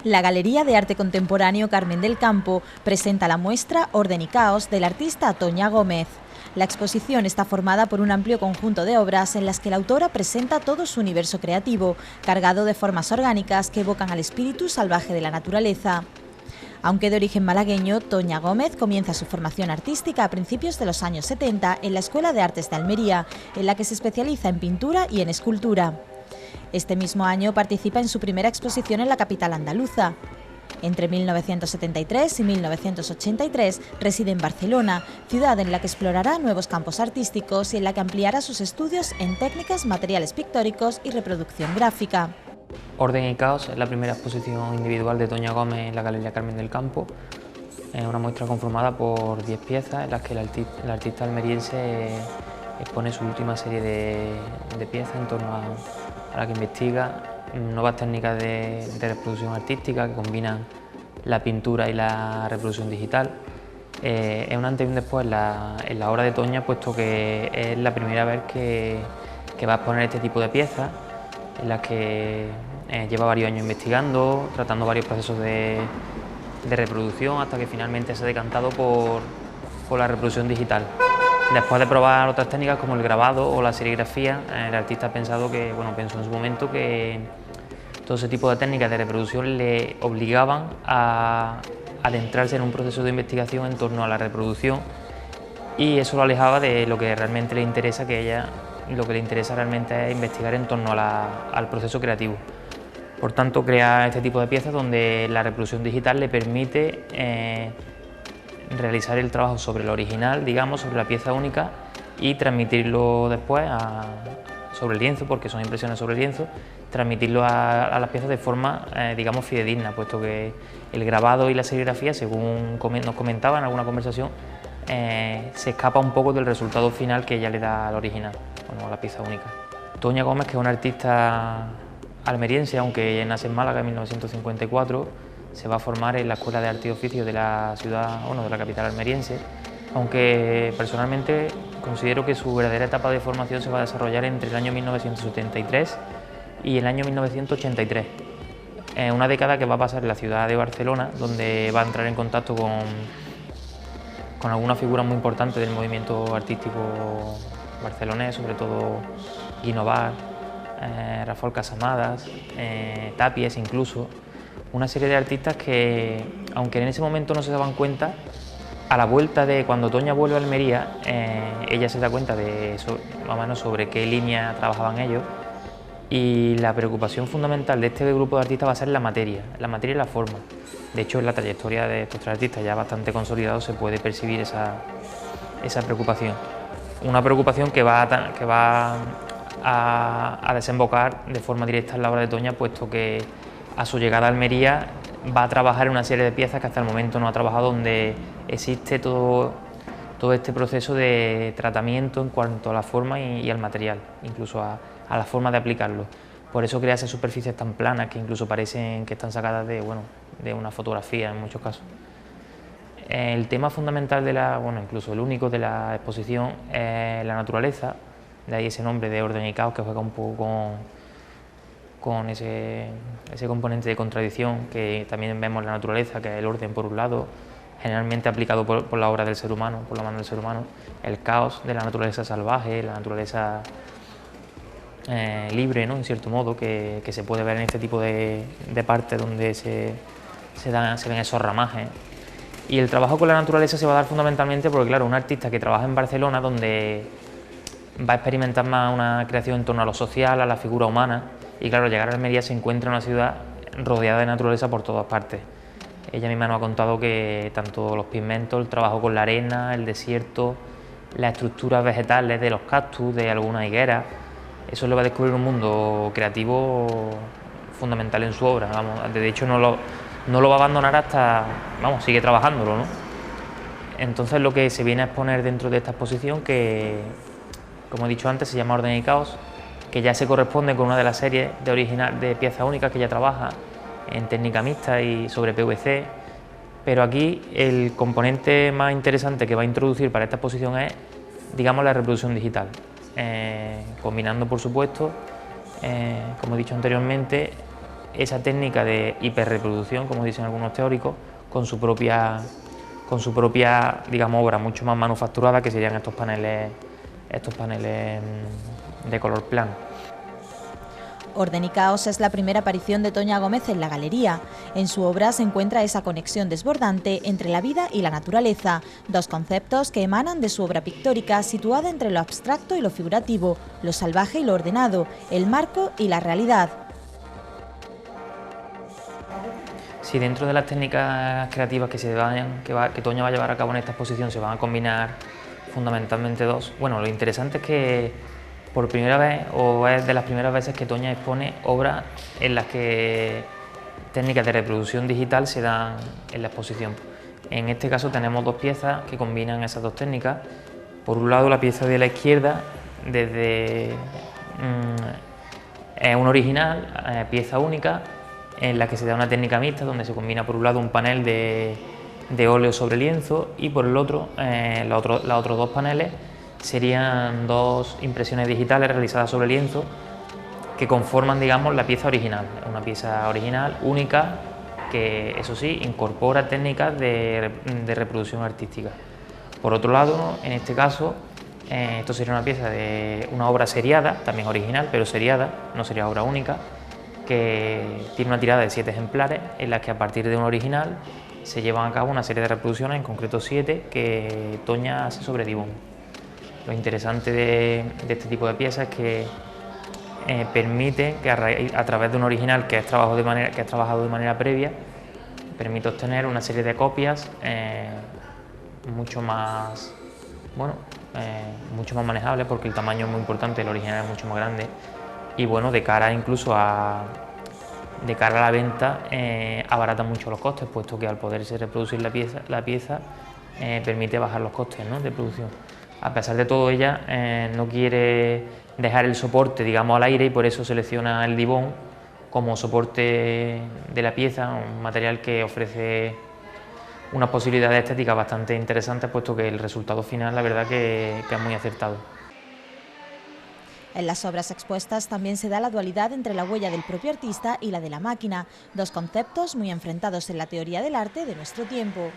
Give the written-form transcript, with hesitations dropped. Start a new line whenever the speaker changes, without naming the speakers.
La Galería de Arte Contemporáneo Carmen del Campo presenta la muestra Orden y Caos del artista Toña Gómez. La exposición está formada por un amplio conjunto de obras en las que la autora presenta todo su universo creativo, cargado de formas orgánicas que evocan al espíritu salvaje de la naturaleza. Aunque de origen malagueño, Toña Gómez comienza su formación artística a principios de los años 70 en la Escuela de Artes de Almería, en la que se especializa en pintura y en escultura. Este mismo año participa en su primera exposición en la capital andaluza. Entre 1973 y 1983 reside en Barcelona, ciudad en la que explorará nuevos campos artísticos y en la que ampliará sus estudios en técnicas, materiales pictóricos y reproducción gráfica.
Orden y Caos es la primera exposición individual de Toña Gómez en la Galería Carmen del Campo. Es una muestra conformada por 10 piezas en las que el artista almeriense expone su última serie de piezas en torno a la que investiga nuevas técnicas de reproducción artística que combinan la pintura y la reproducción digital. Es un antes y un después en la obra de Toña, puesto que es la primera vez que va a exponer este tipo de piezas, en las que lleva varios años investigando, tratando varios procesos de reproducción, hasta que finalmente se ha decantado por la reproducción digital. Después de probar otras técnicas como el grabado o la serigrafía, el artista ha pensado pensó en su momento que todo ese tipo de técnicas de reproducción le obligaban a adentrarse en un proceso de investigación en torno a la reproducción, y eso lo alejaba de lo que realmente le interesa, lo que le interesa realmente es investigar en torno al proceso creativo. Por tanto, crea este tipo de piezas donde la reproducción digital le permite realizar el trabajo sobre el original, digamos, sobre la pieza única, y transmitirlo después sobre el lienzo, porque son impresiones sobre el lienzo, transmitirlo a las piezas de forma, digamos, fidedigna, puesto que el grabado y la serigrafía, según nos comentaba en alguna conversación, se escapa un poco del resultado final que ella le da al original, a la pieza única. Toña Gómez, que es una artista almeriense, aunque nace en Málaga en 1954, se va a formar en la Escuela de Arte y Oficio de la ciudad, de la capital almeriense, aunque personalmente considero que su verdadera etapa de formación se va a desarrollar entre el año 1973 y el año 1983. Una década que va a pasar en la ciudad de Barcelona, donde va a entrar en contacto con algunas figuras muy importantes del movimiento artístico barcelonés, sobre todo Guino Bar, Rafael Casamadas, Tapies incluso. Una serie de artistas que, aunque en ese momento no se daban cuenta, a la vuelta de cuando Toña vuelve a Almería, ella se da cuenta de más o menos sobre qué línea trabajaban ellos, y la preocupación fundamental de este grupo de artistas va a ser la materia y la forma. De hecho, en la trayectoria de estos tres artistas ya bastante consolidados se puede percibir esa preocupación. Una preocupación que va a desembocar de forma directa en la obra de Toña, puesto que a su llegada a Almería va a trabajar en una serie de piezas que hasta el momento no ha trabajado, donde existe todo este proceso de tratamiento en cuanto a la forma y al material, incluso a la forma de aplicarlo. Por eso crea esas superficies tan planas que incluso parecen que están sacadas de una fotografía en muchos casos. El tema fundamental incluso el único de la exposición es la naturaleza, de ahí ese nombre de Orden y Caos, que juega un poco con ese componente de contradicción que también vemos en la naturaleza, que es el orden por un lado, generalmente aplicado por la obra del ser humano, por la mano del ser humano, el caos de la naturaleza salvaje, la naturaleza libre, en cierto modo, que se puede ver en este tipo de partes donde se ven esos ramajes. Y el trabajo con la naturaleza se va a dar fundamentalmente porque, claro, un artista que trabaja en Barcelona, donde va a experimentar más una creación en torno a lo social, a la figura humana, y claro, llegar a Almería se encuentra en una ciudad rodeada de naturaleza por todas partes. Ella misma nos ha contado que tanto los pigmentos, el trabajo con la arena, el desierto, las estructuras vegetales de los cactus, de alguna higuera, eso le va a descubrir un mundo creativo fundamental en su obra. De hecho, no lo va a abandonar hasta, sigue trabajándolo, Entonces, lo que se viene a exponer dentro de esta exposición, que, como he dicho antes, se llama Orden y Caos, que ya se corresponde con una de las series de piezas únicas que ella trabaja en técnica mixta y sobre PVC, pero aquí el componente más interesante que va a introducir para esta exposición es, digamos, la reproducción digital, combinando, por supuesto, como he dicho anteriormente, esa técnica de hiperreproducción, como dicen algunos teóricos, con su propia, digamos, obra mucho más manufacturada, que serían estos paneles de color plano.
Orden y caos es la primera aparición de Toña Gómez en la galería. En su obra se encuentra esa conexión desbordante entre la vida y la naturaleza, dos conceptos que emanan de su obra pictórica situada entre lo abstracto y lo figurativo, lo salvaje y lo ordenado, el marco y la realidad.
Si dentro de las técnicas creativas que Toña va a llevar a cabo en esta exposición se van a combinar fundamentalmente dos, bueno, lo interesante es que por primera vez, o es de las primeras veces que Toña expone obras en las que técnicas de reproducción digital se dan en la exposición. En este caso tenemos dos piezas que combinan esas dos técnicas. Por un lado, la pieza de la izquierda, es un original, pieza única, en la que se da una técnica mixta, donde se combina por un lado un panel de óleo sobre lienzo y por el otro, los otros dos paneles serían dos impresiones digitales realizadas sobre lienzo que conforman, digamos, la pieza original. Una pieza original, única, que eso sí, incorpora técnicas de reproducción artística. Por otro lado, en este caso, esto sería una pieza de una obra seriada, también original, pero seriada, no sería obra única, que tiene una tirada de 7 ejemplares, en las que a partir de un original se llevan a cabo una serie de reproducciones, en concreto 7, que Toña hace sobre Dibón. Lo interesante de este tipo de piezas es que permite que a través de un original que has trabajado de manera previa, permite obtener una serie de copias mucho más manejables, porque el tamaño es muy importante, el original es mucho más grande, y bueno, de cara a la venta abarata mucho los costes, puesto que al poderse reproducir la pieza permite bajar los costes, ¿no?, de producción. A pesar de todo, ella no quiere dejar el soporte, digamos, al aire, y por eso selecciona el Dibón como soporte de la pieza, un material que ofrece unas posibilidades estéticas bastante interesantes, puesto que el resultado final, la verdad, que es muy acertado.
En las obras expuestas también se da la dualidad entre la huella del propio artista y la de la máquina, dos conceptos muy enfrentados en la teoría del arte de nuestro tiempo.